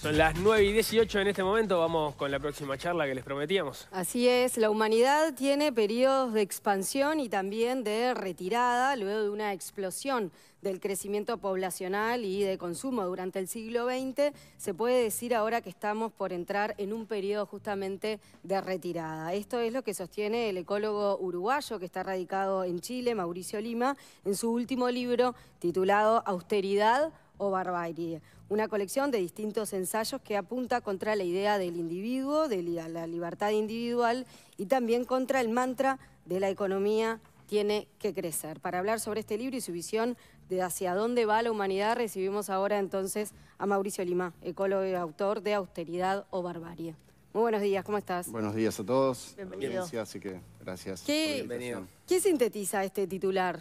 Son las 9:18 en este momento, vamos con la próxima charla que les prometíamos. Así es, la humanidad tiene periodos de expansión y también de retirada luego de una explosión del crecimiento poblacional y de consumo durante el siglo XX. Se puede decir ahora que estamos por entrar en un periodo justamente de retirada. Esto es lo que sostiene el ecólogo uruguayo que está radicado en Chile, Mauricio Lima, en su último libro titulado Austeridad o Barbarie, una colección de distintos ensayos que apunta contra la idea del individuo, de la libertad individual y también contra el mantra de la economía tiene que crecer. Para hablar sobre este libro y su visión de hacia dónde va la humanidad, recibimos ahora entonces a Mauricio Lima, ecólogo y autor de Austeridad o Barbarie. Muy buenos días, ¿cómo estás? Buenos días a todos. Bienvenido. Así que gracias por la invitación. ¿Qué sintetiza este titular?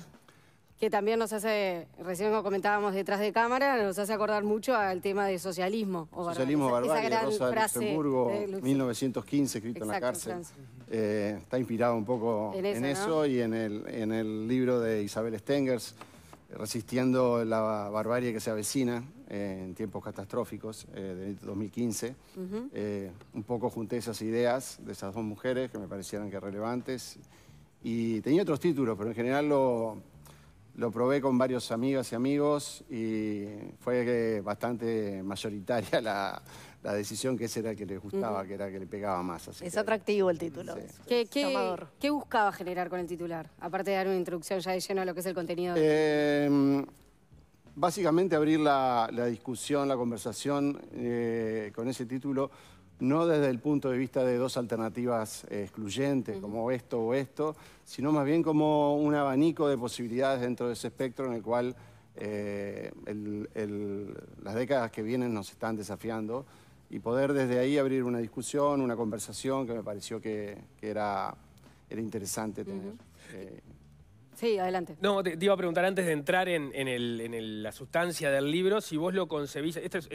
Que también nos hace, recién lo comentábamos detrás de cámara, nos hace acordar mucho al tema de socialismo. Socialismo barbarie, Rosa Luxemburgo, de 1915, escrito en la cárcel. Está inspirado un poco en eso, ¿no? Y en el libro de Isabel Stengers, Resistiendo la barbarie que se avecina en tiempos catastróficos, de 2015. Un poco junté esas ideas de esas dos mujeres que me parecieron que relevantes. Y tenía otros títulos, pero en general lo probé con varios amigas y amigos y fue bastante mayoritaria la decisión que ese era el que les gustaba, que era el que le pegaba más. Así es atractivo el título. Sí. ¿Qué buscaba generar con el titular? Aparte de dar una introducción ya de lleno a lo que es el contenido. Básicamente abrir la discusión, la conversación con ese título, no desde el punto de vista de dos alternativas excluyentes, como esto o esto, sino más bien como un abanico de posibilidades dentro de ese espectro en el cual las décadas que vienen nos están desafiando y poder desde ahí abrir una discusión, una conversación que me pareció que era interesante tener. Sí, adelante. No, te iba a preguntar antes de entrar en la sustancia del libro, si vos lo concebís. Esto es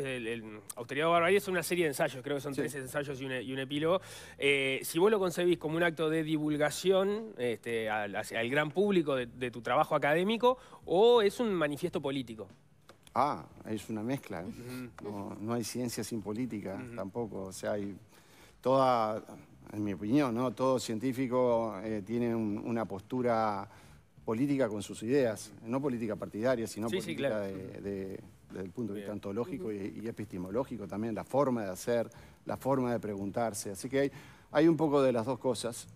Austeridad o Barbarie es una serie de ensayos, creo que son 3 ensayos y un epílogo. Si vos lo concebís como un acto de divulgación hacia el gran público de tu trabajo académico, o es un manifiesto político. Es una mezcla. No hay ciencia sin política tampoco. O sea, hay en mi opinión, ¿no? Todo científico tiene una postura política con sus ideas, no política partidaria, sino política claro. desde el punto de vista ontológico y epistemológico también, la forma de hacer, la forma de preguntarse. Así que hay un poco de las dos cosas.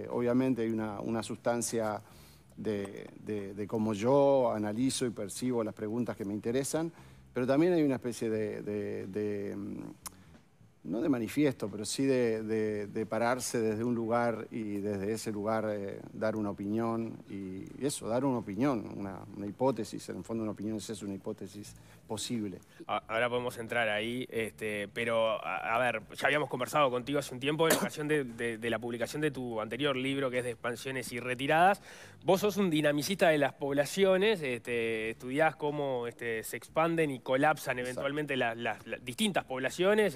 Obviamente hay una sustancia de cómo yo analizo y percibo las preguntas que me interesan, pero también hay una especie no de manifiesto, pero sí de pararse desde un lugar y desde ese lugar dar una opinión y eso, dar una opinión, una hipótesis. En el fondo una opinión es eso, una hipótesis posible. Ahora podemos entrar ahí, pero a ver, ya habíamos conversado contigo hace un tiempo en ocasión de la publicación de tu anterior libro, que es de expansiones y retiradas. Vos sos un dinamicista de las poblaciones, estudiás cómo se expanden y colapsan eventualmente las distintas poblaciones.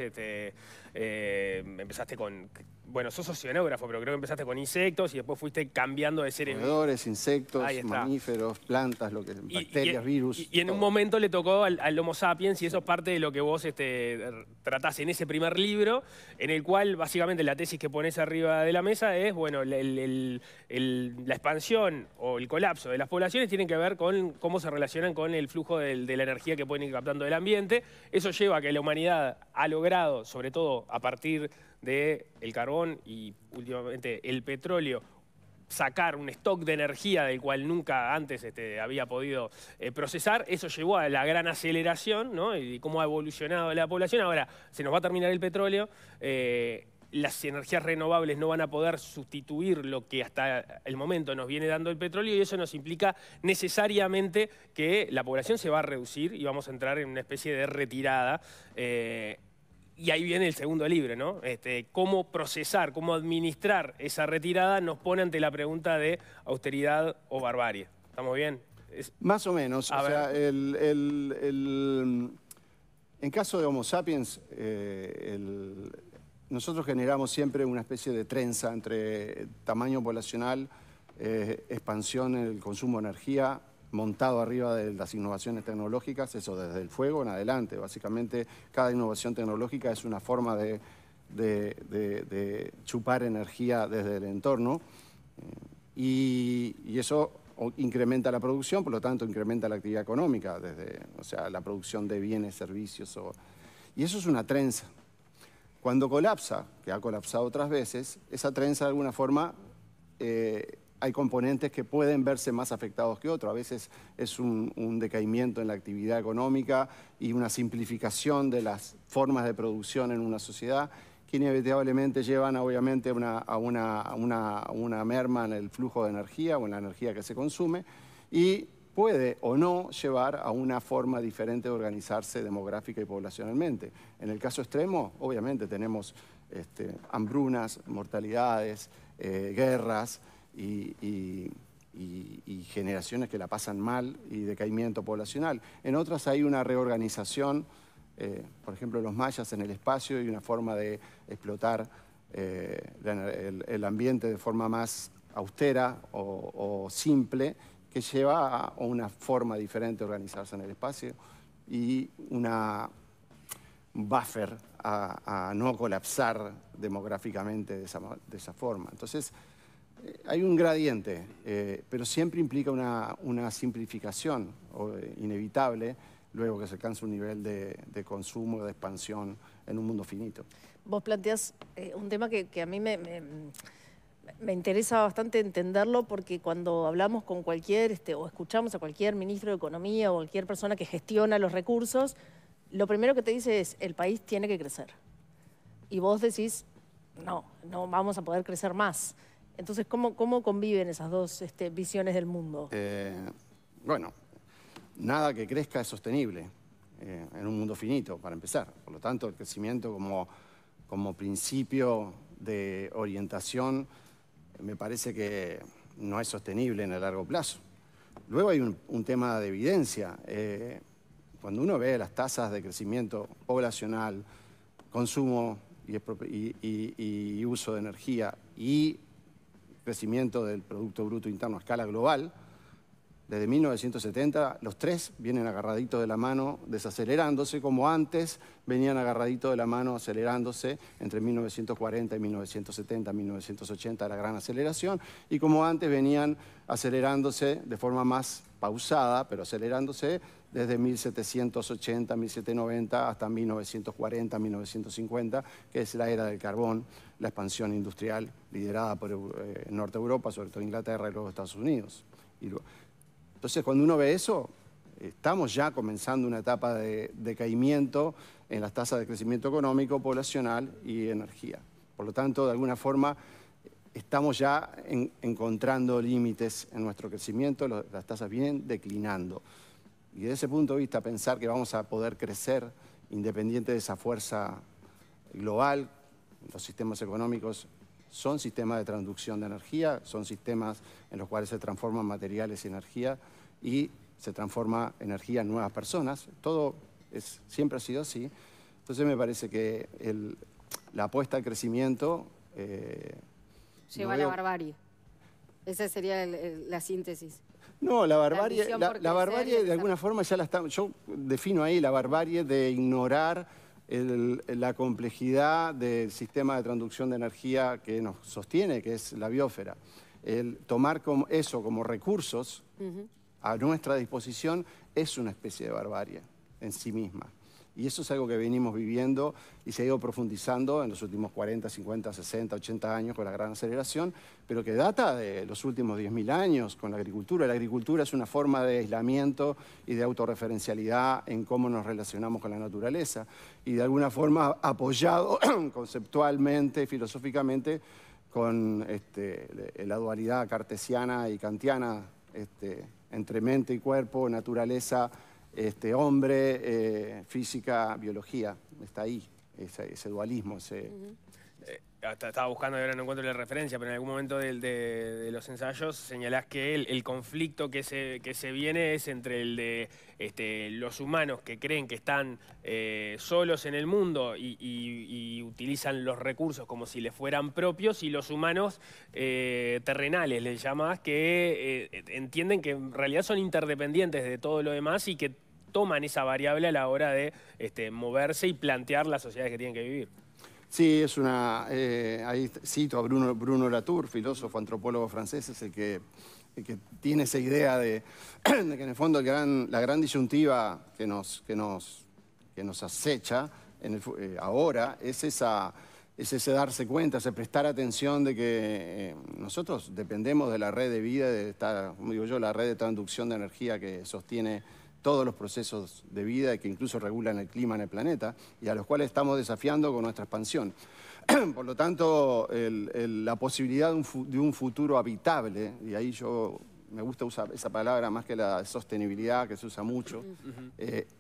Empezaste con... Bueno, sos oceanógrafo, pero creo que empezaste con insectos y después fuiste cambiando de seres... Roedores, insectos, mamíferos, plantas, bacterias, virus. Y en un momento le tocó al Homo sapiens, y eso es parte de lo que vos tratás en ese primer libro, en el cual básicamente la tesis que pones arriba de la mesa es, bueno, la expansión o el colapso de las poblaciones tienen que ver con cómo se relacionan con el flujo de la energía que pueden ir captando del ambiente. Eso lleva a que la humanidad ha logrado, sobre todo a partir del carbón y últimamente el petróleo, sacar un stock de energía del cual nunca antes había podido procesar. Eso llevó a la gran aceleración, ¿no? Y cómo ha evolucionado la población. Ahora se nos va a terminar el petróleo, las energías renovables no van a poder sustituir lo que hasta el momento nos viene dando el petróleo, y eso nos implica necesariamente que la población se va a reducir y vamos a entrar en una especie de retirada. Y ahí viene el segundo libro, ¿no? Cómo procesar, cómo administrar esa retirada nos pone ante la pregunta de austeridad o barbarie. ¿Estamos bien? Más o menos. O sea, en caso de Homo sapiens, nosotros generamos siempre una especie de trenza entre tamaño poblacional, expansión en el consumo de energía, montado arriba de las innovaciones tecnológicas, eso desde el fuego en adelante. Básicamente, cada innovación tecnológica es una forma de chupar energía desde el entorno y eso incrementa la producción, por lo tanto incrementa la actividad económica, o sea, la producción de bienes, servicios. Y eso es una trenza. Cuando colapsa, que ha colapsado otras veces, esa trenza de alguna forma hay componentes que pueden verse más afectados que otros. A veces es un decaimiento en la actividad económica y una simplificación de las formas de producción en una sociedad que inevitablemente llevan obviamente a una merma en el flujo de energía o en la energía que se consume y puede o no llevar a una forma diferente de organizarse demográfica y poblacionalmente. En el caso extremo, obviamente tenemos hambrunas, mortalidades, guerras y generaciones que la pasan mal y decaimiento poblacional. En otras hay una reorganización, por ejemplo los mayas en el espacio y una forma de explotar el ambiente de forma más austera o simple, que lleva a una forma diferente de organizarse en el espacio y un buffer a no colapsar demográficamente de esa forma. Entonces, hay un gradiente, pero siempre implica una simplificación inevitable luego que se alcanza un nivel de consumo, de expansión en un mundo finito. Vos planteás un tema que a mí me interesa bastante entenderlo, porque cuando hablamos con cualquier, o escuchamos a cualquier ministro de Economía o cualquier persona que gestiona los recursos, lo primero que te dice es, el país tiene que crecer. Y vos decís, no vamos a poder crecer más. Entonces, ¿cómo conviven esas dos visiones del mundo? Bueno, nada que crezca es sostenible en un mundo finito, para empezar. Por lo tanto, el crecimiento como principio de orientación me parece que no es sostenible en el largo plazo. Luego hay un tema de evidencia. Cuando uno ve las tasas de crecimiento poblacional, consumo y uso de energía y crecimiento del Producto Bruto Interno a escala global, desde 1970 los tres vienen agarraditos de la mano, desacelerándose, como antes venían agarraditos de la mano, acelerándose entre 1940 y 1970, 1980, la gran aceleración, y como antes venían acelerándose de forma más pausada, pero acelerándose desde 1780, 1790 hasta 1940, 1950, que es la era del carbón, la expansión industrial liderada por Norte Europa, sobre todo Inglaterra y luego Estados Unidos. Entonces, cuando uno ve eso, estamos ya comenzando una etapa de decaimiento en las tasas de crecimiento económico, poblacional y energía. Por lo tanto, de alguna forma, estamos ya encontrando límites en nuestro crecimiento, las tasas vienen declinando. Y desde ese punto de vista, pensar que vamos a poder crecer independiente de esa fuerza global, los sistemas económicos son sistemas de transducción de energía, son sistemas en los cuales se transforman materiales y energía y se transforma energía en nuevas personas. Todo siempre ha sido así. Entonces me parece que la apuesta al crecimiento lleva a la barbarie. Esa sería la síntesis. No, la barbarie de alguna forma ya la estamos... Yo defino ahí la barbarie de ignorar la complejidad del sistema de transducción de energía que nos sostiene, que es la biosfera. El tomar eso como recursos a nuestra disposición es una especie de barbarie en sí misma. Y eso es algo que venimos viviendo y se ha ido profundizando en los últimos 40, 50, 60, 80 años con la gran aceleración, pero que data de los últimos 10.000 años con la agricultura. La agricultura es una forma de aislamiento y de autorreferencialidad en cómo nos relacionamos con la naturaleza y de alguna forma apoyado conceptualmente, filosóficamente, con la dualidad cartesiana y kantiana entre mente y cuerpo, naturaleza, hombre, física, biología. Está ahí, ese dualismo. estaba buscando y ahora no encuentro la referencia, pero en algún momento de los ensayos señalás que el conflicto que se viene es entre el de los humanos que creen que están solos en el mundo y utilizan los recursos como si les fueran propios, y los humanos terrenales, les llamás, que entienden que en realidad son interdependientes de todo lo demás y que toman esa variable a la hora de moverse y plantear las sociedades que tienen que vivir. Sí, es una... ahí cito a Bruno Latour, filósofo, antropólogo francés, es el que tiene esa idea de que en el fondo la gran disyuntiva que nos acecha ahora es ese darse cuenta, ese prestar atención de que nosotros dependemos de la red de vida, de esta, como digo yo, la red de transducción de energía que sostiene todos los procesos de vida y que incluso regulan el clima en el planeta, y a los cuales estamos desafiando con nuestra expansión. Por lo tanto, la posibilidad de un futuro habitable, y ahí yo me gusta usar esa palabra más que la sostenibilidad, que se usa mucho,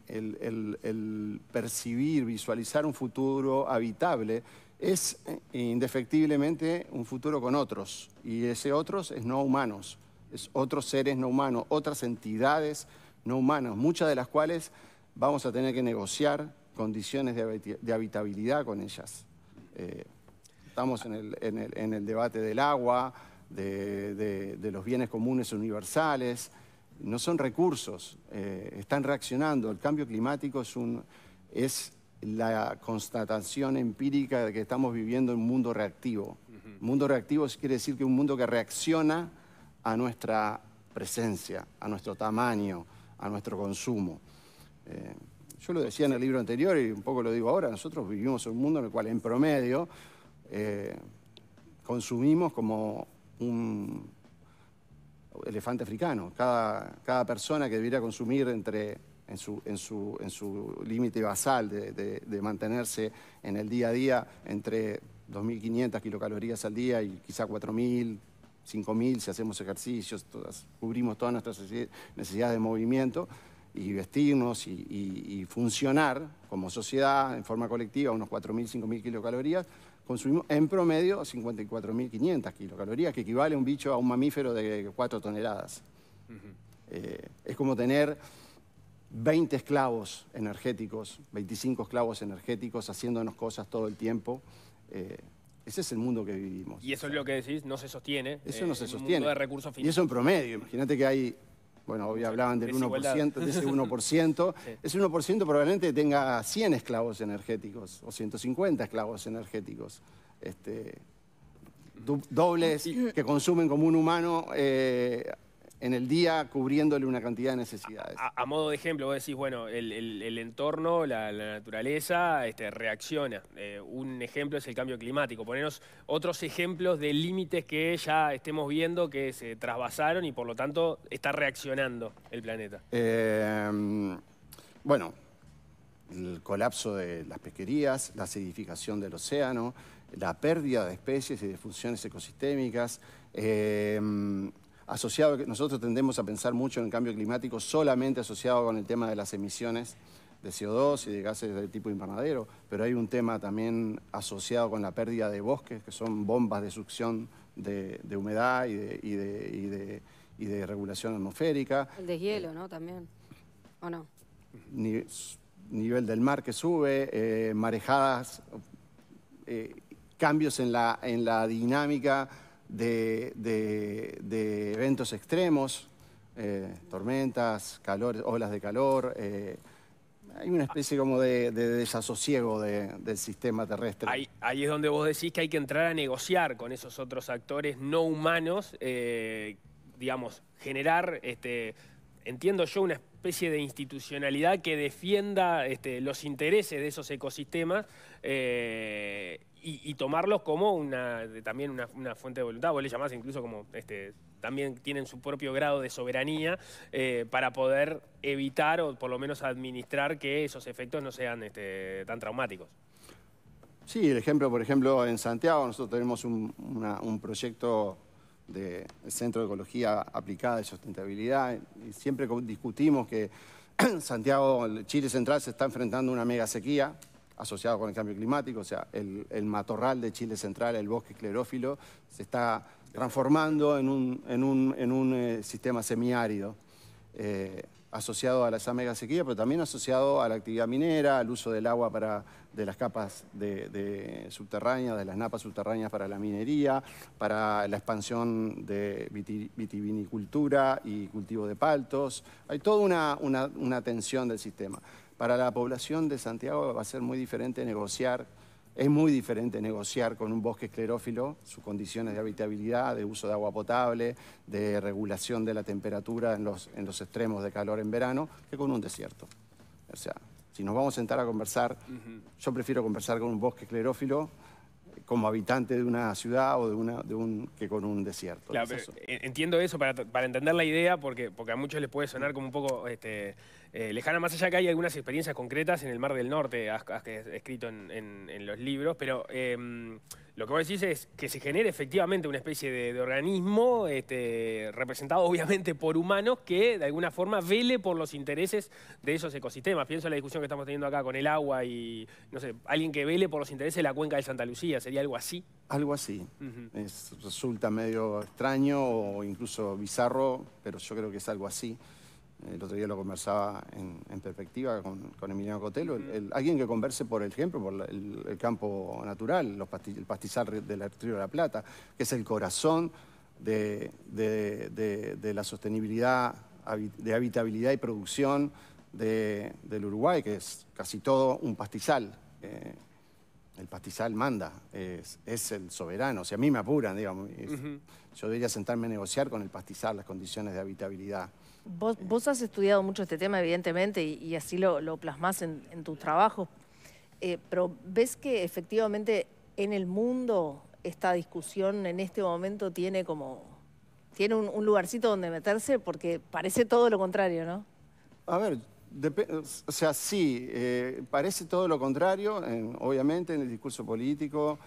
el percibir, visualizar un futuro habitable es indefectiblemente un futuro con otros, y ese otros es no humanos, es otros seres no humanos, otras entidades no humanas, muchas de las cuales vamos a tener que negociar condiciones de habitabilidad con ellas. Estamos en el debate del agua, de los bienes comunes universales. No son recursos, están reaccionando. El cambio climático es la constatación empírica de que estamos viviendo en un mundo reactivo. Un mundo reactivo quiere decir que un mundo que reacciona a nuestra presencia, a nuestro tamaño, a nuestro consumo. Yo lo decía en el libro anterior y un poco lo digo ahora, nosotros vivimos en un mundo en el cual en promedio consumimos como un elefante africano. Cada persona que debiera consumir en su límite basal de mantenerse en el día a día entre 2.500 kilocalorías al día y quizá 4.000, 5.000 si hacemos ejercicios, cubrimos todas nuestras necesidades de movimiento y vestirnos y funcionar como sociedad en forma colectiva, unos 4.000, 5.000 kilocalorías, consumimos en promedio 54.500 kilocalorías, que equivale a un bicho, a un mamífero de 4 toneladas. Es como tener 20 esclavos energéticos, 25 esclavos energéticos haciéndonos cosas todo el tiempo. Ese es el mundo que vivimos. Y eso es lo que decís, no se sostiene. Eso no se sostiene. Un mundo de recursos finitos. Y eso en promedio. Imagínate que hay, bueno, hoy hablaban del 1%, de ese 1%. Sí. Ese 1% probablemente tenga 100 esclavos energéticos o 150 esclavos energéticos. Dobles que consumen como un humano en el día, cubriéndole una cantidad de necesidades. A modo de ejemplo, vos decís, bueno, el entorno, la naturaleza reacciona. Un ejemplo es el cambio climático. Ponernos otros ejemplos de límites que ya estemos viendo que se trasvasaron y por lo tanto está reaccionando el planeta. Bueno, el colapso de las pesquerías, la acidificación del océano, la pérdida de especies y de funciones ecosistémicas, asociado, nosotros tendemos a pensar mucho en el cambio climático solamente asociado con el tema de las emisiones de CO2 y de gases de tipo invernadero, pero hay un tema también asociado con la pérdida de bosques, que son bombas de succión de humedad y de regulación atmosférica. El deshielo, ¿no? También, ¿o no? Nivel del mar que sube, marejadas, cambios en la dinámica de eventos extremos, tormentas, olas de calor. Hay una especie como de desasosiego del sistema terrestre. Ahí es donde vos decís que hay que entrar a negociar con esos otros actores no humanos, digamos, generar, entiendo yo, una especie de institucionalidad que defienda los intereses de esos ecosistemas y tomarlos como también una fuente de voluntad. Vos le llamás incluso como, también tienen su propio grado de soberanía para poder evitar o por lo menos administrar que esos efectos no sean tan traumáticos. Sí, el ejemplo, por ejemplo, en Santiago nosotros tenemos un proyecto del Centro de Ecología Aplicada y Sustentabilidad y siempre discutimos que Santiago, Chile Central, se está enfrentando a una mega sequía asociado con el cambio climático, o sea, el matorral de Chile Central, el bosque esclerófilo, se está transformando en un sistema semiárido, asociado a esa mega sequía, pero también asociado a la actividad minera, al uso del agua de las capas subterráneas, de las napas subterráneas para la minería, para la expansión de vitivinicultura y cultivo de paltos. Hay toda una tensión del sistema. Para la población de Santiago va a ser muy diferente negociar. Es muy diferente negociar con un bosque esclerófilo sus condiciones de habitabilidad, de uso de agua potable, de regulación de la temperatura en los extremos de calor en verano, que con un desierto. O sea, si nos vamos a sentar a conversar, yo prefiero conversar con un bosque esclerófilo como habitante de una ciudad o que con un desierto. Claro, entiendo eso para entender la idea, porque a muchos les puede sonar como un poco lejana, más allá que hay algunas experiencias concretas en el Mar del Norte, has escrito en los libros, pero lo que vos decís es que se genere efectivamente una especie de organismo representado obviamente por humanos que de alguna forma vele por los intereses de esos ecosistemas. Pienso en la discusión que estamos teniendo acá con el agua y, no sé, alguien que vele por los intereses de la cuenca de Santa Lucía, ¿sería algo así? Algo así. Resulta medio extraño o incluso bizarro, pero yo creo que es algo así. El otro día lo conversaba en perspectiva con Emiliano Cotelo. Alguien que converse, por ejemplo, por el campo natural, el pastizal del Río de la Plata, que es el corazón de la sostenibilidad, de habitabilidad y producción del Uruguay, que es casi todo un pastizal. El pastizal manda, es el soberano. O sea, a mí me apuran, digamos. Yo debería sentarme a negociar con el pastizal las condiciones de habitabilidad. Vos has estudiado mucho este tema, evidentemente, y así lo plasmás en tus trabajos, pero ¿ves que efectivamente en el mundo esta discusión en este momento tiene un lugarcito donde meterse? Porque parece todo lo contrario, ¿no? A ver, o sea, sí, parece todo lo contrario, obviamente en el discurso político,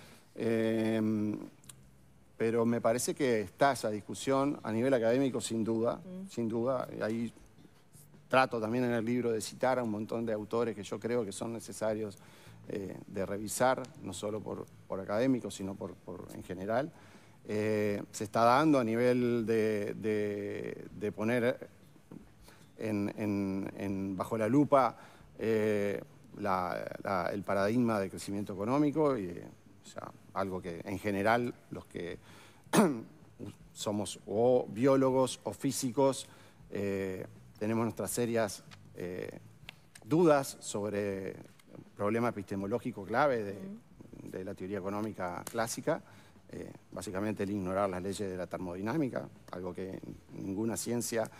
pero me parece que está esa discusión a nivel académico sin duda, sin duda. Ahí trato también en el libro de citar a un montón de autores que yo creo que son necesarios de revisar, no solo por académicos, sino en general. Se está dando a nivel de poner bajo la lupa el paradigma de crecimiento económico, o sea, algo que en general los que somos o biólogos o físicos tenemos nuestras serias dudas sobre el problema epistemológico clave de la teoría económica clásica, básicamente el ignorar las leyes de la termodinámica, algo que ninguna ciencia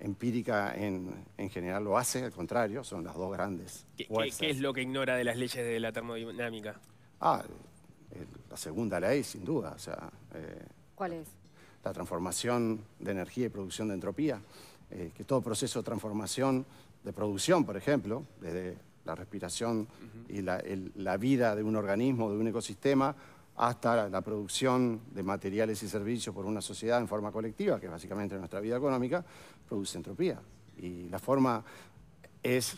empírica en general lo hace, al contrario, son las dos grandes fuerzas. ¿Qué es lo que ignora de las leyes de la termodinámica? La segunda ley, sin duda. O sea, ¿cuál es? La transformación de energía y producción de entropía. Que todo proceso de transformación de producción, por ejemplo, desde la respiración y la vida de un organismo, de un ecosistema, hasta la producción de materiales y servicios por una sociedad en forma colectiva, que es básicamente nuestra vida económica, produce entropía. Y la forma es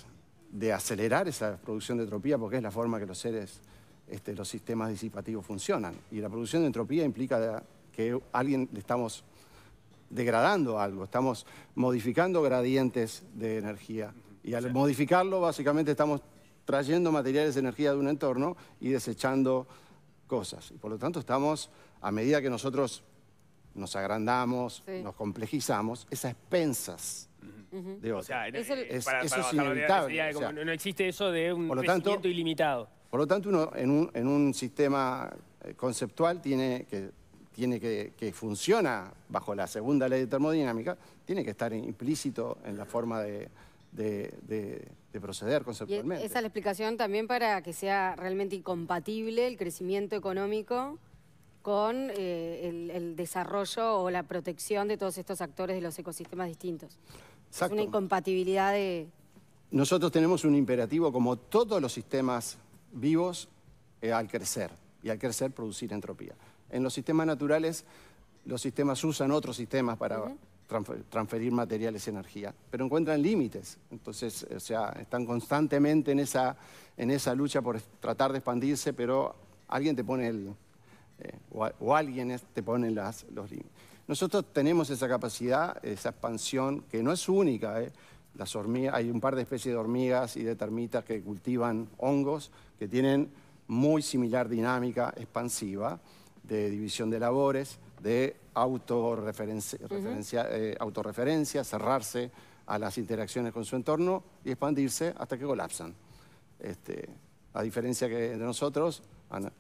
de acelerar esa producción de entropía porque es la forma que los sistemas disipativos funcionan. Y la producción de entropía implica que alguien le estamos degradando algo, estamos modificando gradientes de energía. Y al modificarlo, básicamente estamos trayendo materiales de energía de un entorno y desechando cosas. Y por lo tanto estamos, a medida que nosotros nos agrandamos, nos complejizamos, es a expensas de otros. O sea, eso es inevitable. No existe eso de un crecimiento ilimitado. Por lo tanto, uno en un sistema conceptual que funciona bajo la segunda ley de termodinámica, tiene que estar implícito en la forma de proceder conceptualmente. Y esa es la explicación también para que sea realmente incompatible el crecimiento económico con el desarrollo o la protección de todos estos actores de los ecosistemas distintos. Exacto. Es una incompatibilidad de... Nosotros tenemos un imperativo como todos los sistemas vivos al crecer, y al crecer producir entropía. En los sistemas naturales, los sistemas usan otros sistemas transferir materiales y energía, pero encuentran límites. Entonces, o sea, están constantemente en esa lucha por tratar de expandirse, pero alguien te pone alguien te pone los límites. Nosotros tenemos esa capacidad, esa expansión, que no es única. Las hormigas, hay un par de especies de hormigas y de termitas que cultivan hongos que tienen muy similar dinámica expansiva de división de labores, de autorreferencia, cerrarse a las interacciones con su entorno y expandirse hasta que colapsan. A diferencia que de nosotros, han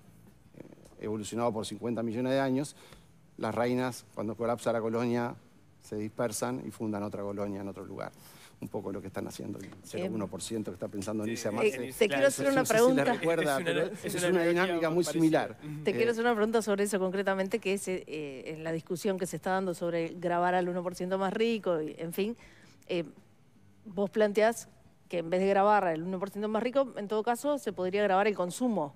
evolucionado por 50 millones de años, las reinas, cuando colapsa la colonia, se dispersan y fundan otra colonia en otro lugar. Un poco lo que están haciendo el 0,1% que está pensando en irse a Marte. Te quiero hacer una pregunta. Si recuerda, es una dinámica muy similar. Te quiero hacer una pregunta sobre eso concretamente, que es en la discusión que se está dando sobre grabar al 1% más rico, y, en fin. Vos planteás que en vez de grabar al 1% más rico, en todo caso, se podría grabar el consumo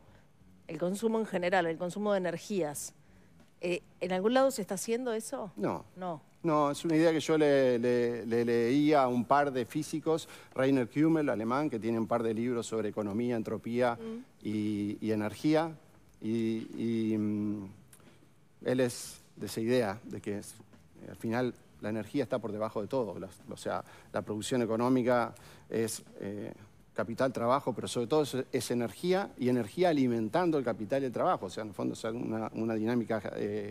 en general, el consumo de energías. ¿En algún lado se está haciendo eso? No. No. No, es una idea que yo le leía a un par de físicos, Rainer Kümmel, alemán, que tiene un par de libros sobre economía, entropía y energía. Él es de esa idea de que al final la energía está por debajo de todo. O sea, la producción económica es capital, trabajo, pero sobre todo es energía, y energía alimentando el capital y el trabajo. O sea, en el fondo es una dinámica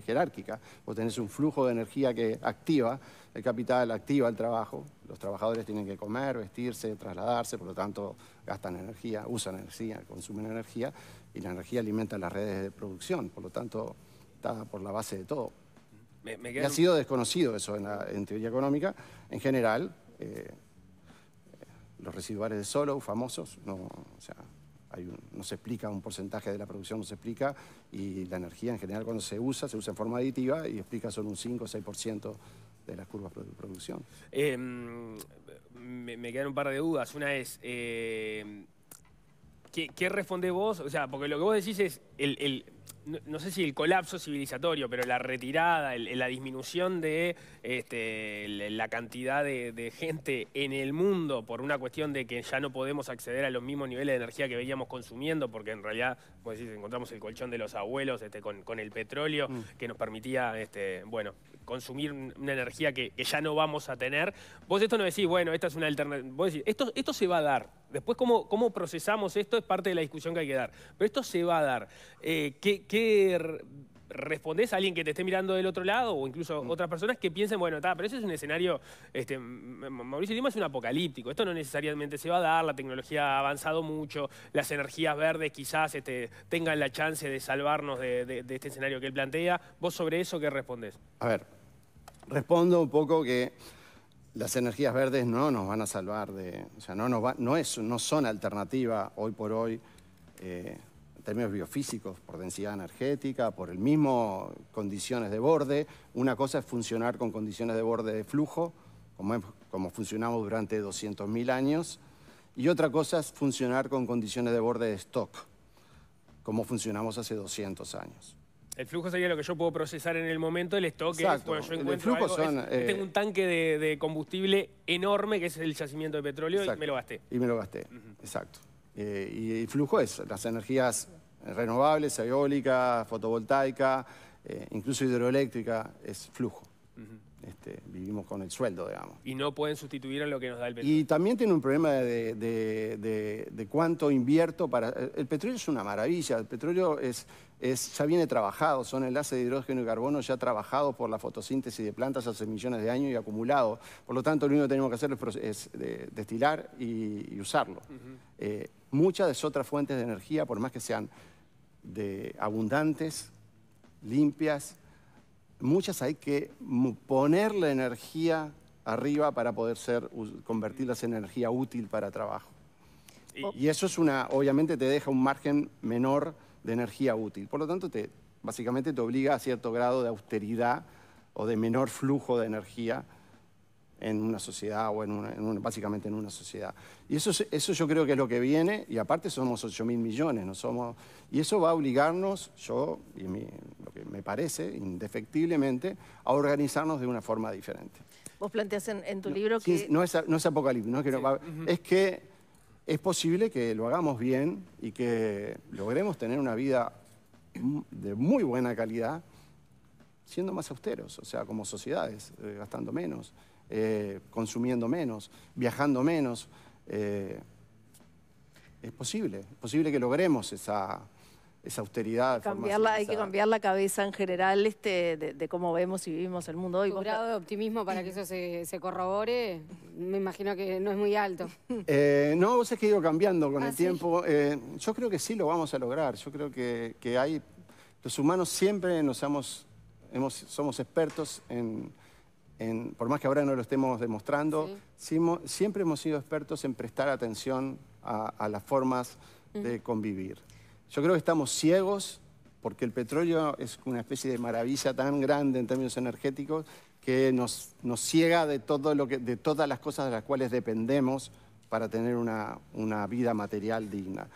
jerárquica. Vos tenés un flujo de energía que activa el capital, activa el trabajo. Los trabajadores tienen que comer, vestirse, trasladarse, por lo tanto gastan energía, usan energía, consumen energía, y la energía alimenta las redes de producción. Por lo tanto, está por la base de todo. Y ha sido desconocido eso en teoría económica. En general, los residuales de Solow, famosos, no se explica un porcentaje de la producción, no se explica, y la energía en general cuando se usa en forma aditiva y explica solo un 5 o 6% de las curvas de producción. Me quedan un par de dudas. Una es, ¿qué respondés vos? O sea, porque lo que vos decís es, no sé si el colapso civilizatorio, pero la retirada, la disminución de la cantidad de gente en el mundo por una cuestión de que ya no podemos acceder a los mismos niveles de energía que veníamos consumiendo, porque en realidad, vos decís, encontramos el colchón de los abuelos con el petróleo que nos permitía, consumir una energía que ya no vamos a tener. Vos esto no decís, bueno, esta es una alternativa. Vos decís, esto se va a dar. Después, cómo procesamos esto es parte de la discusión que hay que dar. Pero esto se va a dar. ¿Qué respondés a alguien que te esté mirando del otro lado, o incluso otras personas que piensen, bueno, pero ese es un escenario, Mauricio Lima es un apocalíptico, esto no necesariamente se va a dar, la tecnología ha avanzado mucho, las energías verdes quizás tengan la chance de salvarnos de este escenario que él plantea? ¿Vos sobre eso qué respondés? A ver, respondo un poco que las energías verdes no nos van a salvar o sea, no son alternativa hoy por hoy, en términos biofísicos, por densidad energética, por el mismo condiciones de borde. Una cosa es funcionar con condiciones de borde de flujo, como funcionamos durante 200.000 años, y otra cosa es funcionar con condiciones de borde de stock, como funcionamos hace 200 años. El flujo sería lo que yo puedo procesar en el momento, el stock Exacto. es, bueno, yo encuentro algo, tengo un tanque de combustible enorme, que es el yacimiento de petróleo. Exacto. Y me lo gasté. Y me lo gasté, exacto. Y el flujo es las energías renovables, eólica, fotovoltaica, incluso hidroeléctrica, es flujo. Vivimos con el sueldo, digamos. Y no pueden sustituir a lo que nos da el petróleo. Y también tiene un problema de cuánto invierto para... El petróleo es una maravilla, el petróleo ya viene trabajado, son enlaces de hidrógeno y carbono ya trabajados por la fotosíntesis de plantas hace millones de años y acumulados. Por lo tanto, lo único que tenemos que hacer es destilar y usarlo. Muchas de otras fuentes de energía, por más que sean abundantes, limpias, muchas hay que ponerle energía arriba para poder convertirlas en energía útil para trabajo. Y eso es obviamente te deja un margen menor de energía útil. Por lo tanto, básicamente te obliga a cierto grado de austeridad o de menor flujo de energía en una sociedad o básicamente en una sociedad. Y eso yo creo que es lo que viene, y aparte somos 8.000 millones, no somos, y eso va a obligarnos, lo que me parece, indefectiblemente, a organizarnos de una forma diferente. Vos planteás en tu libro que... No es apocalipsis, no es que, es que es posible que lo hagamos bien y que logremos tener una vida de muy buena calidad, siendo más austeros, o sea, como sociedades, gastando menos, consumiendo menos, viajando menos. Es posible que logremos esa austeridad. Hay que cambiar la cabeza en general de cómo vemos y vivimos el mundo hoy. ¿Tu grado de optimismo para que eso se corrobore? Me imagino que no es muy alto. No, vos es que he ido cambiando con el tiempo. Yo creo que sí lo vamos a lograr. Yo creo que los humanos siempre somos expertos por más que ahora no lo estemos demostrando, siempre hemos sido expertos en prestar atención a las formas de convivir. Yo creo que estamos ciegos porque el petróleo es una especie de maravilla tan grande en términos energéticos que nos ciega de todas las cosas de las cuales dependemos para tener una vida material digna.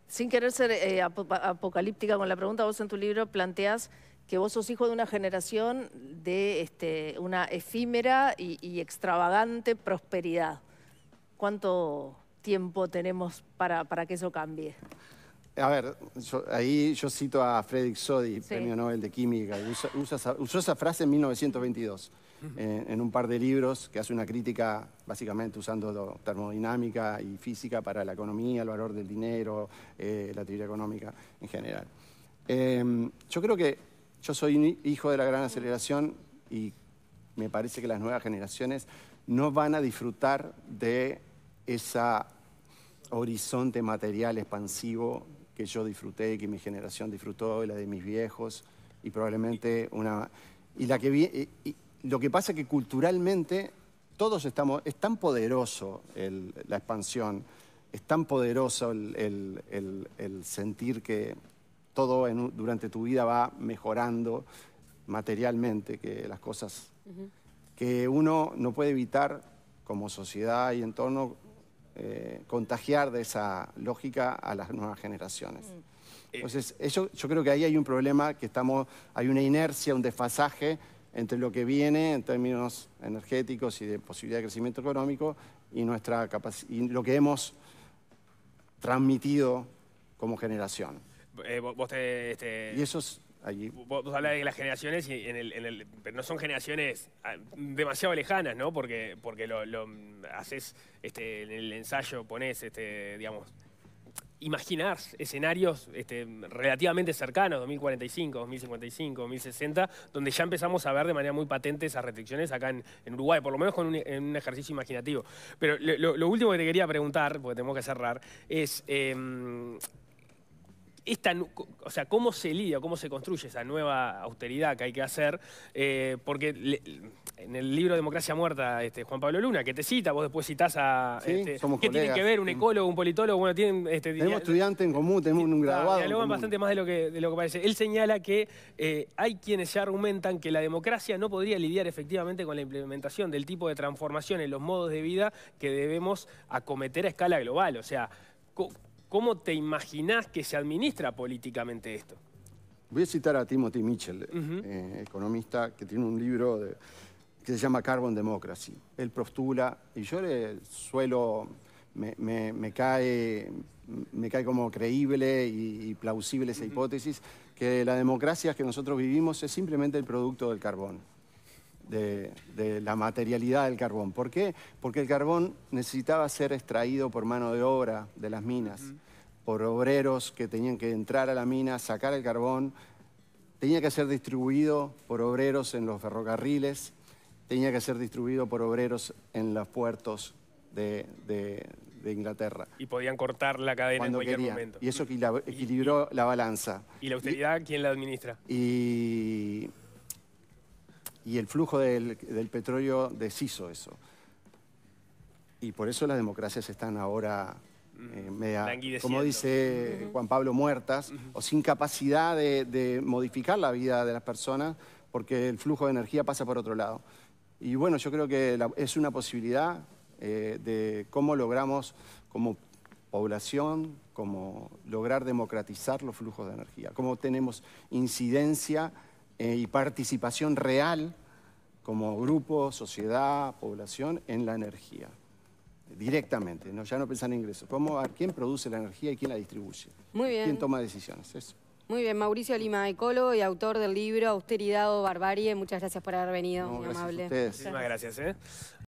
Sin querer ser apocalíptica con la pregunta, vos en tu libro planteás que vos sos hijo de una generación de una efímera y extravagante prosperidad. ¿Cuánto tiempo tenemos para que eso cambie? A ver, ahí yo cito a Frederick Soddy, premio Nobel de Química, usó esa frase en 1922, en un par de libros que hace una crítica, básicamente usando termodinámica y física para la economía, el valor del dinero, la teoría económica en general. Yo creo que yo soy hijo de la gran aceleración y me parece que las nuevas generaciones no van a disfrutar de ese horizonte material expansivo que yo disfruté, que mi generación disfrutó, y la de mis viejos, y probablemente lo que pasa es que culturalmente todos es tan poderoso la expansión, es tan poderoso el sentir que todo durante tu vida va mejorando materialmente, que las cosas, que uno no puede evitar como sociedad y entorno contagiar de esa lógica a las nuevas generaciones. Entonces, yo creo que ahí hay un problema, hay una inercia, un desfasaje entre lo que viene en términos energéticos y de posibilidad de crecimiento económico y y lo que hemos transmitido como generación. Y eso es allí. Vos hablas de las generaciones, y pero no son generaciones demasiado lejanas, ¿no? Porque lo haces en el ensayo, ponés, digamos, imaginar escenarios relativamente cercanos, 2045, 2055, 2060, donde ya empezamos a ver de manera muy patente esas restricciones acá en Uruguay, por lo menos en un ejercicio imaginativo. Pero lo último que te quería preguntar, porque tenemos que cerrar, es... o sea, ¿cómo se lidia, cómo se construye esa nueva austeridad que hay que hacer? Porque en el libro Democracia Muerta, Juan Pablo Luna, que te cita, vos después citás a... somos ¿qué colegas. tienen que ver un ecólogo, un politólogo? Bueno, tenemos estudiantes en común, tenemos un graduado. Dialogan bastante más de lo que parece. Él señala que hay quienes ya argumentan que la democracia no podría lidiar efectivamente con la implementación del tipo de transformación en los modos de vida que debemos acometer a escala global. O sea, ¿cómo te imaginás que se administra políticamente esto? Voy a citar a Timothy Mitchell, economista, que tiene un libro que se llama Carbon Democracy. Él postula, y yo me cae como creíble y plausible esa hipótesis, que la democracia que nosotros vivimos es simplemente el producto del carbón, de la materialidad del carbón. ¿Por qué? Porque el carbón necesitaba ser extraído por mano de obra de las minas, por obreros que tenían que entrar a la mina, sacar el carbón, tenía que ser distribuido por obreros en los ferrocarriles, tenía que ser distribuido por obreros en los puertos de Inglaterra. Y podían cortar la cadena en cualquier momento. Y eso equilibró la balanza. ¿Y la austeridad quién la administra? Y el flujo del petróleo deshizo eso. Y por eso las democracias están ahora como dice Juan Pablo, muertas, o sin capacidad de modificar la vida de las personas, porque el flujo de energía pasa por otro lado. Y bueno, yo creo que es una posibilidad de cómo logramos como población, cómo lograr democratizar los flujos de energía, cómo tenemos incidencia y participación real como grupo, sociedad, población en la energía. Directamente, ¿no? Ya no pensar en ingresos. ¿Quién produce la energía y quién la distribuye? Muy bien. ¿Quién toma decisiones? Eso. Muy bien, Mauricio Lima, ecólogo y autor del libro Austeridad o Barbarie. Muchas gracias por haber venido, muy amable. A ustedes. Muchísimas gracias.